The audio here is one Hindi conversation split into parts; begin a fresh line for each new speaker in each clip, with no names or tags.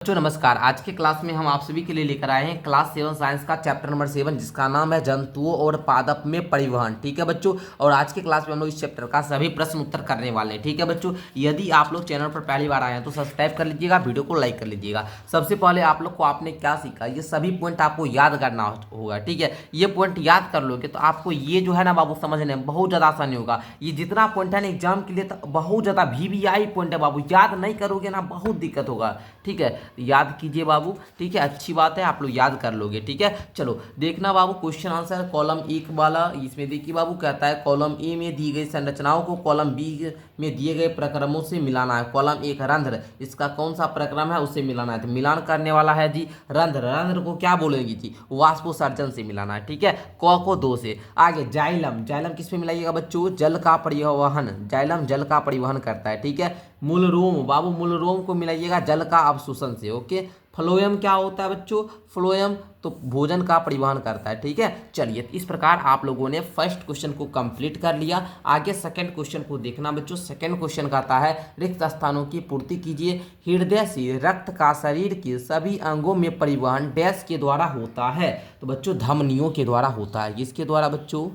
बच्चों नमस्कार। आज के क्लास में हम आप सभी के लिए लेकर आए हैं क्लास 7 साइंस का चैप्टर नंबर 7 जिसका नाम है जंतुओं और पादप में परिवहन। ठीक है बच्चों, और आज के क्लास में हम लोग इस चैप्टर का सभी प्रश्न उत्तर करने वाले हैं। ठीक है बच्चों, यदि आप लोग चैनल पर पहली बार आए हैं तो सब्सक्राइब कर लीजिएगा, वीडियो को लाइक कर लीजिएगा। सबसे पहले आप लोग को आपने क्या सीखा, ये सभी पॉइंट आपको याद करना होगा। ठीक है, ये पॉइंट याद कर लोगे तो आपको ये जो है ना बाबू समझने में बहुत ज़्यादा आसानी होगा। ये जितना पॉइंट है ना एग्जाम के लिए तो बहुत ज़्यादा VVI पॉइंट है बाबू, याद नहीं करोगे ना बहुत दिक्कत होगा। ठीक है, याद कीजिए बाबू। ठीक है, अच्छी बात है, आप लोग याद कर लोगे। ठीक है, चलो देखना बाबू क्वेश्चन आंसर कॉलम 1 वाला। इसमें देखिए बाबू कहता है कॉलम ए में दी गई संरचनाओं को कॉलम बी में दिए गए प्रक्रमों से मिलाना है। कॉलम 1 रंध्र, इसका कौन सा प्रक्रम है उससे मिलाना है। तो मिलान करने वाला है जी रंध्र। रंध्र को क्या बोलेंगे जी, वाष्पोत्सर्जन से मिलाना है। ठीक है, क को 2 से। आगे जाइलम, जाइलम किस पे मिलाइएगा बच्चों, जल का परिवहन। जाइलम जल का परिवहन करता है। ठीक है, मूलरोम बाबू, मूलरोम को मिलाइएगा जल का अवशोषण से। ओके, फ्लोएम क्या होता है बच्चों, फ्लोएम तो भोजन का परिवहन करता है। ठीक है, चलिए इस प्रकार आप लोगों ने फर्स्ट क्वेश्चन को कंप्लीट कर लिया। आगे सेकंड क्वेश्चन को देखना बच्चों। सेकंड क्वेश्चन कहता है रिक्त स्थानों की पूर्ति कीजिए। हृदय से रक्त का शरीर के सभी अंगों में परिवहन डैश के द्वारा होता है। तो बच्चों धमनियों के द्वारा होता है। किसके द्वारा बच्चों,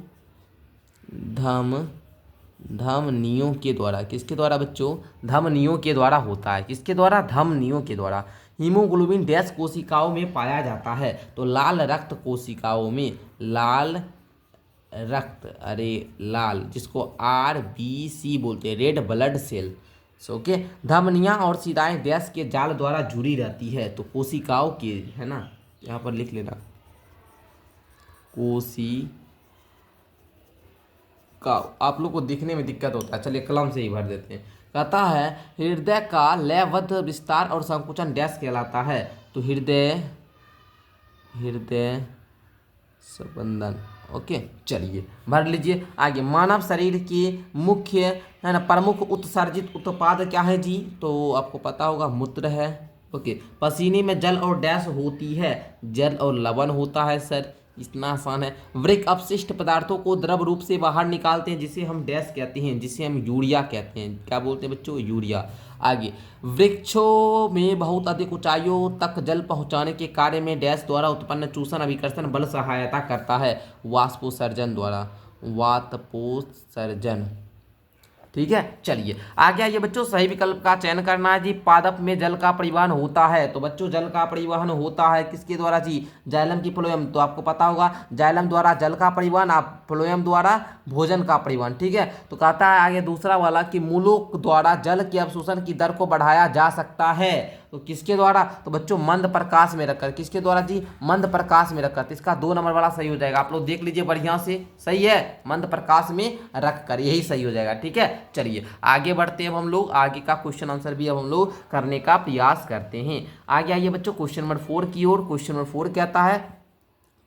धमनियों के द्वारा। किसके द्वारा बच्चों, धमनियों के द्वारा होता है। किसके द्वारा, धमनियों के द्वारा। हीमोग्लोबिन डैश कोशिकाओं में पाया जाता है। तो लाल रक्त कोशिकाओं में, लाल रक्त, अरे लाल जिसको RBC बोलते हैं, रेड ब्लड सेल। ओके, धमनियां और शिराएं डैश के जाल द्वारा जुड़ी रहती है। तो कोशिकाओं के, है ना, यहाँ पर लिख लेना का। आप लोग को दिखने में दिक्कत होता है, चलिए कलम से ही भर देते हैं। कहता है हृदय का लयबद्ध विस्तार और संकुचन डैश कहलाता है। तो हृदय संबंधन। ओके, चलिए भर लीजिए। आगे मानव शरीर के मुख्य, है ना, प्रमुख उत्सर्जित उत्पाद क्या है जी, तो आपको पता होगा मूत्र है। ओके, पसीने में जल और डैश होती है, जल और लवण होता है सर, इतना आसान है। वृक्क अपशिष्ट पदार्थों को द्रव रूप से बाहर निकालते हैं जिसे हम डैश कहते हैं, जिसे हम यूरिया कहते हैं। क्या बोलते हैं बच्चों, यूरिया। आगे वृक्षों में बहुत अधिक ऊंचाइयों तक जल पहुंचाने के कार्य में डैश द्वारा उत्पन्न चूषण अभिकर्षण बल सहायता करता है, वाष्पोत्सर्जन द्वारा, वाष्पोत्सर्जन। ठीक है, चलिए आगे आइए बच्चों, सही विकल्प का चयन करना है जी। पादप में जल का परिवहन होता है। तो बच्चों जल का परिवहन होता है किसके द्वारा जी, जाइलम की फ्लोएम। तो आपको पता होगा जाइलम द्वारा जल का परिवहन, आप फ्लोएम द्वारा भोजन का परिवहन। ठीक है, तो कहता है आगे दूसरा वाला कि मूलों द्वारा जल के अवशोषण की दर को बढ़ाया जा सकता है। तो किसके द्वारा, तो बच्चों मंद प्रकाश में रखकर। किसके द्वारा जी, मंद प्रकाश में रखकर। तो इसका 2 नंबर वाला सही हो जाएगा। आप लोग देख लीजिए बढ़िया से, सही है, मंद प्रकाश में रखकर, यही सही हो जाएगा। ठीक है, चलिए आगे बढ़ते हैं अब हम लोग। आगे का क्वेश्चन आंसर भी अब हम लोग करने का प्रयास करते हैं। आगे आइए बच्चों क्वेश्चन नंबर 4 की ओर। क्वेश्चन नंबर 4 कहता है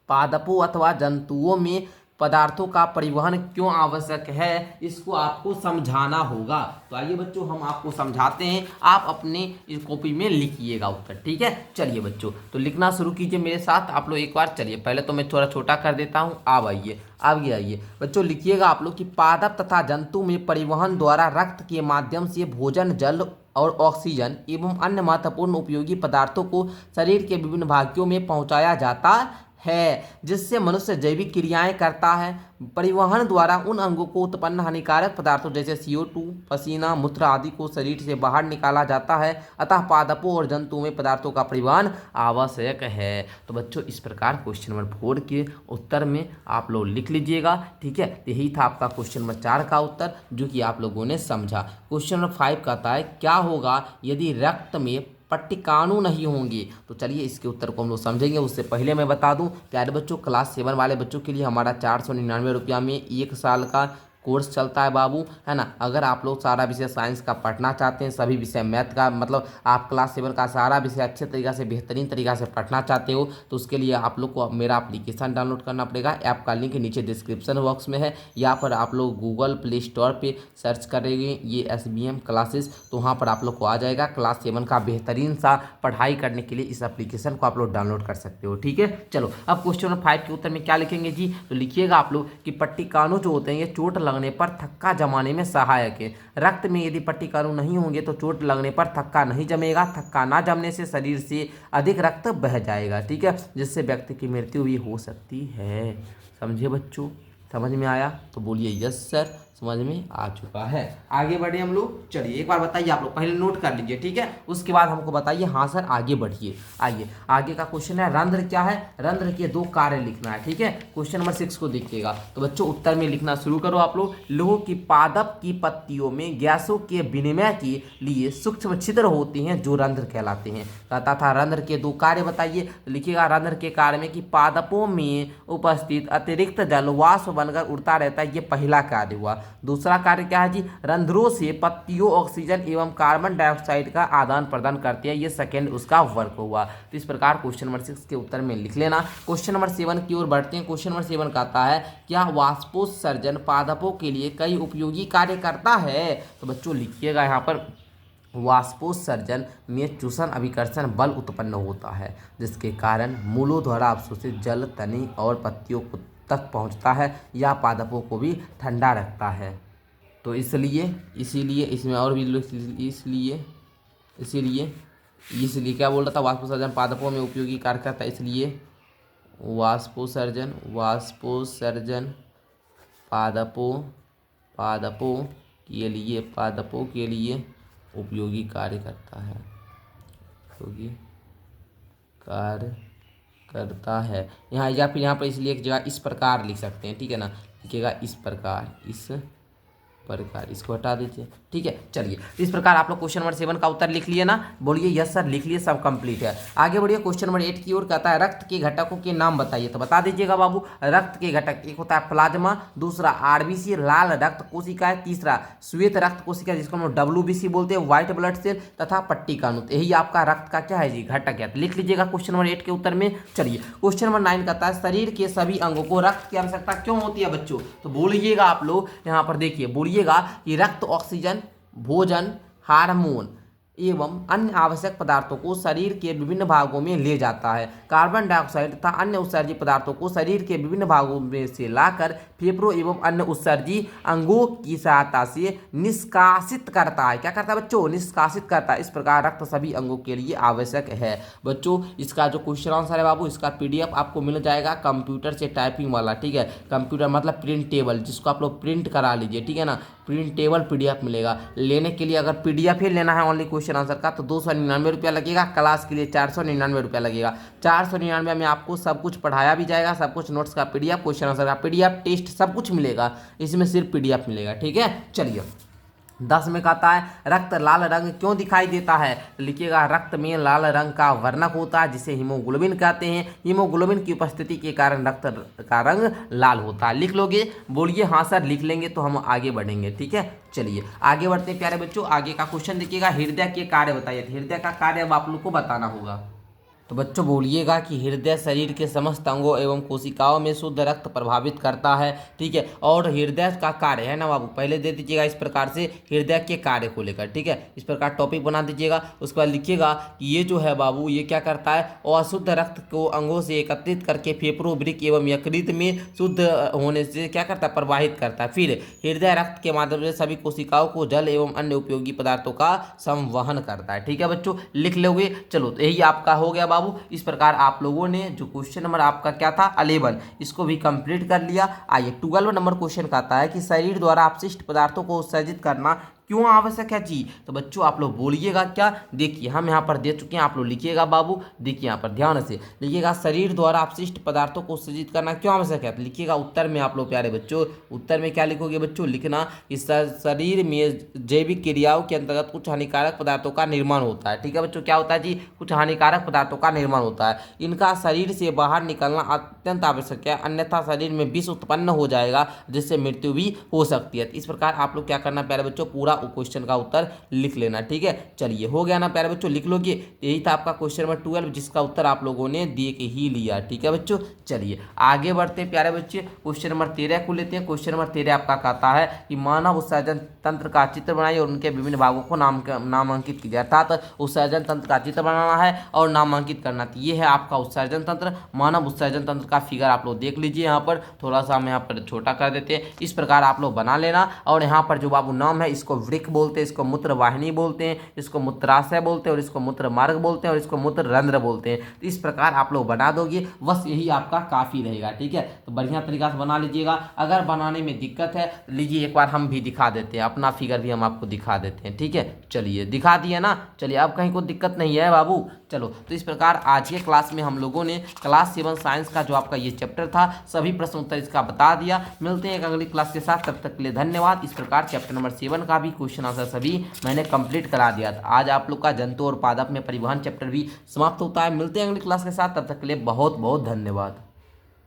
पादपों अथवा जंतुओं में पदार्थों का परिवहन क्यों आवश्यक है, इसको आपको समझाना होगा। तो आइए बच्चों हम आपको समझाते हैं, आप अपने इस कॉपी में लिखिएगा उत्तर। ठीक है, चलिए बच्चों तो लिखना शुरू कीजिए मेरे साथ आप लोग एक बार। चलिए पहले तो मैं थोड़ा छोटा कर देता हूँ। अब आइए, आगे आइए बच्चों, लिखिएगा आप लोग कि पादप तथा जंतु में परिवहन द्वारा रक्त के माध्यम से भोजन, जल और ऑक्सीजन एवं अन्य महत्वपूर्ण उपयोगी पदार्थों को शरीर के विभिन्न भागों में पहुंचाया जाता है, जिससे मनुष्य जैविक क्रियाएं करता है। परिवहन द्वारा उन अंगों को उत्पन्न हानिकारक पदार्थों जैसे CO2, पसीना, मूत्र आदि को शरीर से बाहर निकाला जाता है। अतः पादपों और जंतुओं में पदार्थों का परिवहन आवश्यक है। तो बच्चों इस प्रकार क्वेश्चन नंबर 4 के उत्तर में आप लोग लिख लीजिएगा। ठीक है, यही था आपका क्वेश्चन नंबर 4 का उत्तर जो कि आप लोगों ने समझा। क्वेश्चन नंबर 5 कहता है क्या होगा यदि रक्त में पट्टिकाणु नहीं होंगे। तो चलिए इसके उत्तर को हम लोग समझेंगे। उससे पहले मैं बता दूं प्यारे बच्चों, क्लास 7 वाले बच्चों के लिए हमारा 499 रुपया में 1 साल का कोर्स चलता है बाबू, है ना। अगर आप लोग सारा विषय साइंस का पढ़ना चाहते हैं, सभी विषय मैथ का, मतलब आप क्लास 7 का सारा विषय अच्छे तरीक़ा से, बेहतरीन तरीक़ा से पढ़ना चाहते हो, तो उसके लिए आप लोग को मेरा एप्लीकेशन डाउनलोड करना पड़ेगा। ऐप का लिंक नीचे डिस्क्रिप्शन बॉक्स में है, या पर आप लोग गूगल प्ले स्टोर पर सर्च करेंगे ये SBM क्लासेस, तो वहाँ पर आप लोग को आ जाएगा। क्लास 7 का बेहतरीन सा पढ़ाई करने के लिए इस एप्लीकेशन को आप लोग डाउनलोड कर सकते हो। ठीक है, चलो अब क्वेश्चन नंबर 5 के उत्तर में क्या लिखेंगे जी, तो लिखिएगा आप लोग कि पट्टिकाणु जो होते हैं ये चोट लगने लगने पर थक्का जमाने में सहायक है। रक्त में यदि पट्टी का अणु नहीं होंगे तो चोट लगने पर थक्का नहीं जमेगा। थक्का ना जमने से शरीर से अधिक रक्त बह जाएगा, ठीक है, जिससे व्यक्ति की मृत्यु भी हो सकती है। समझे बच्चों, समझ में आया तो बोलिए यस सर, समझ में आ चुका है। आगे बढ़े हम लोग, चलिए एक बार बताइए, आप लोग पहले नोट कर लीजिए, ठीक है, उसके बाद हमको बताइए हाँ सर आगे बढ़िए। आइए आगे का क्वेश्चन है, रंध्र क्या है, रंध्र के 2 कार्य लिखना है, ठीक है। क्वेश्चन नंबर 6 को देखिएगा। तो बच्चों उत्तर में लिखना शुरू करो आप लोग। लोह की पादप की पत्तियों में गैसों के विनिमय के लिए सूक्ष्म छिद्र होते हैं जो रंध्र कहलाते हैं। कहता था रंध्र के 2 कार्य बताइए, लिखिएगा रंध्र के कार्य में कि पादपों में उपस्थित अतिरिक्त जल वाष्प बनकर उड़ता रहता है, ये पहला कार्य हुआ। दूसरा कार्य क्या है जी, रंध्रों से पत्तियों ऑक्सीजन एवं कार्बन डाइऑक्साइड का आदान प्रदान करती है, ये सेकंड उसका वर्क हुआ। तो इस प्रकार क्वेश्चन नंबर 6 के उत्तर में लिख लेना। क्वेश्चन नंबर 7 की ओर बढ़ते हैं। क्वेश्चन नंबर 7 कहता है क्या वाष्पोत्सर्जन पादपों के लिए कई उपयोगी कार्य करता है। तो बच्चों लिखिएगा यहाँ पर, वाष्पोत्सर्जन में चूषण अभिकर्षण बल उत्पन्न होता है, जिसके कारण मूलों द्वारा अवशोषित जल तनी और पत्तियों को तक पहुंचता है या पादपों को भी ठंडा रखता है। तो इसीलिए इसमें और भी इसलिए क्या बोल रहा था, वाष्पोत्सर्जन पादपों में उपयोगी कार्य करता है, इसलिए वाष्पोत्सर्जन पादपों के लिए उपयोगी कार्य करता है, उपयोगी कार्य करता है। यहाँ या फिर यहाँ पर इसलिए एक जगह इस प्रकार लिख सकते हैं, ठीक है ना, लिखिएगा इस प्रकार, इसको हटा दीजिए, ठीक है। चलिए इस प्रकार आप लोग क्वेश्चन नंबर 7 का उत्तर लिख लिए ना, बोलिए यस सर, लिख लिए, सब कंप्लीट है। आगे बढ़िए क्वेश्चन नंबर 8 की ओर। कहता है रक्त के घटकों के नाम बताइए। तो बता दीजिएगा बाबू, रक्त के घटक एक होता है प्लाज्मा, दूसरा आरबीसी लाल रक्त कोशिका है, तीसरा श्वेत रक्त कोशिका जिसको हम WBC बोलते हैं व्हाइट ब्लड सेल, तथा पट्टी का अणु। यही आपका रक्त का क्या है जी, घटक है। लिख लीजिएगा क्वेश्चन नंबर 8 के उत्तर में। चलिए क्वेश्चन नंबर 9 कहता है शरीर के सभी अंगों को रक्त की आवश्यकता क्यों होती है बच्चों। तो बोलिएगा आप लोग यहाँ पर, देखिए बोलिएगा कि रक्त ऑक्सीजन, भोजन, हार्मोन एवं अन्य आवश्यक पदार्थों को शरीर के विभिन्न भागों में ले जाता है। कार्बन डाइऑक्साइड तथा अन्य उत्सर्जी पदार्थों को शरीर के विभिन्न भागों में से लाकर फेफड़ों एवं अन्य उत्सर्जी अंगों की सहायता से निष्कासित करता है। क्या करता है बच्चों, निष्कासित करता है। इस प्रकार रक्त सभी अंगों के लिए आवश्यक है। बच्चों इसका जो क्वेश्चन आंसर है बाबू, इसका PDF आपको मिल जाएगा कंप्यूटर से टाइपिंग वाला, ठीक है। कंप्यूटर मतलब प्रिंटेबल, जिसको आप लोग प्रिंट करा लीजिए, ठीक है ना, प्रिंटेबल PDF मिलेगा। लेने के लिए अगर PDF ही लेना है ओनली क्वेश्चन आंसर का तो 299 रुपया लगेगा। क्लास के लिए 499 रुपया लगेगा। 499 में आपको सब कुछ पढ़ाया भी जाएगा, सब कुछ नोट्स का PDF, क्वेश्चन आंसर का PDF, टेस्ट सब कुछ मिलेगा। इसमें सिर्फ PDF मिलेगा, ठीक है। चलिए 10 में कहता है रक्त लाल रंग क्यों दिखाई देता है। लिखिएगा रक्त में लाल रंग का वर्णक होता है जिसे हीमोग्लोबिन कहते हैं। हीमोग्लोबिन की उपस्थिति के कारण रक्त का रंग लाल होता है। लिख लोगे, बोलिए हाँ सर, लिख लेंगे तो हम आगे बढ़ेंगे, ठीक है। चलिए आगे बढ़ते हैं प्यारे बच्चों। आगे का क्वेश्चन देखिएगा, हृदय के कार्य बताइए। हृदय का कार्य अब आप लोग को बताना होगा। तो बच्चों बोलिएगा कि हृदय शरीर के समस्त अंगों एवं कोशिकाओं में शुद्ध रक्त प्रभावित करता है, ठीक है। और हृदय का कार्य है ना बाबू, पहले दे दीजिएगा इस प्रकार से हृदय के कार्य को लेकर, ठीक है। इस प्रकार टॉपिक बना दीजिएगा। उसके बाद लिखिएगा कि ये जो है बाबू, ये क्या करता है, अशुद्ध रक्त को अंगों से एकत्रित करके फेफड़ों, वृक्क एवं यकृत में शुद्ध होने से क्या करता है, प्रवाहित करता है। फिर हृदय रक्त के माध्यम से सभी कोशिकाओं को जल एवं अन्य उपयोगी पदार्थों का संवहन करता है, ठीक है बच्चों, लिख लोगे। चलो तो यही आपका हो गया बाबू। इस प्रकार आप लोगों ने जो क्वेश्चन नंबर आपका क्या था 11, इसको भी कंप्लीट कर लिया। आइए 12 नंबर क्वेश्चन का आता है कि शरीर द्वारा अपशिष्ट पदार्थों को उत्सर्जित करना क्यों आवश्यक है जी। तो बच्चों आप लोग बोलिएगा क्या, देखिए हम यहाँ पर दे चुके हैं, आप लोग लिखिएगा बाबू, देखिए यहाँ पर ध्यान से लिखिएगा, शरीर द्वारा अपशिष्ट पदार्थों को उत्सर्जित करना क्यों आवश्यक है। तो लिखिएगा उत्तर में आप लोग प्यारे बच्चों, उत्तर में क्या लिखोगे बच्चों, लिखना कि शरीर में जैविक क्रियाओं के अंतर्गत कुछ हानिकारक पदार्थों का निर्माण होता है, ठीक है बच्चों। क्या होता है जी, कुछ हानिकारक पदार्थों का निर्माण होता है। इनका शरीर से बाहर निकलना अत्यंत आवश्यक है, अन्यथा शरीर में विष उत्पन्न हो जाएगा जिससे मृत्यु भी हो सकती है। इस प्रकार आप लोग क्या करना प्यारे बच्चों, पूरा वो क्वेश्चन का उत्तर लिख लेना। ठीक है, चलिए हो गया ना प्यारे बच्चों, लिख लोगे। यही था आपका क्वेश्चन नंबर 12 जिसका उत्तर आप लोगों ने देख ही लिया। ठीक है बच्चों, चलिए आगे बढ़ते हैं प्यारे बच्चे, क्वेश्चन नंबर 13 को लेते हैं। क्वेश्चन नंबर 13 आपका कहता है कि मानव उत्सर्जन तंत्र का चित्र बनाइए और उनके विभिन्न भागों को नामांकित कीजिए। अर्थात उत्सर्जन तंत्र का चित्र बनाना है और नामांकित करना। तो ये है आपका उत्सर्जन तंत्र, मानव उत्सर्जन तंत्र का फिगर आप लोग देख लीजिए। यहाँ पर थोड़ा सा हम यहाँ पर छोटा कर देते हैं, इस प्रकार आप लोग बना लेना। और यहाँ पर जो बाबू नाम है, इसको वृक्क बोलते हैं, इसको मूत्र वाहिनी बोलते हैं, इसको मूत्राशय बोलते हैं, और इसको मूत्र मार्ग बोलते हैं, और इसको मूत्र रंध्र बोलते हैं। तो इस प्रकार आप लोग बना दोगे, बस यही आपका काफ़ी रहेगा। ठीक है, तो बढ़िया तरीका से बना लीजिएगा। अगर बनाने में दिक्कत है, लीजिए एक बार हम भी दिखा देते हैं, अपना फिगर भी हम आपको दिखा देते हैं। ठीक है, चलिए दिखा दिए ना। चलिए अब कहीं कोई दिक्कत नहीं है बाबू। चलो, तो इस प्रकार आज के क्लास में हम लोगों ने क्लास 7 साइंस का जो आपका ये चैप्टर था, सभी प्रश्न उत्तर इसका बता दिया। मिलते हैं एक अगली क्लास के साथ, तब तक के लिए धन्यवाद। इस प्रकार चैप्टर नंबर 7 का भी क्वेश्चन आंसर सभी मैंने कंप्लीट करा दिया था। आज आप लोग का जंतु और पादप में परिवहन चैप्टर भी समाप्त होता है। मिलते हैं अगली क्लास के साथ, तब तक के लिए बहुत बहुत धन्यवाद।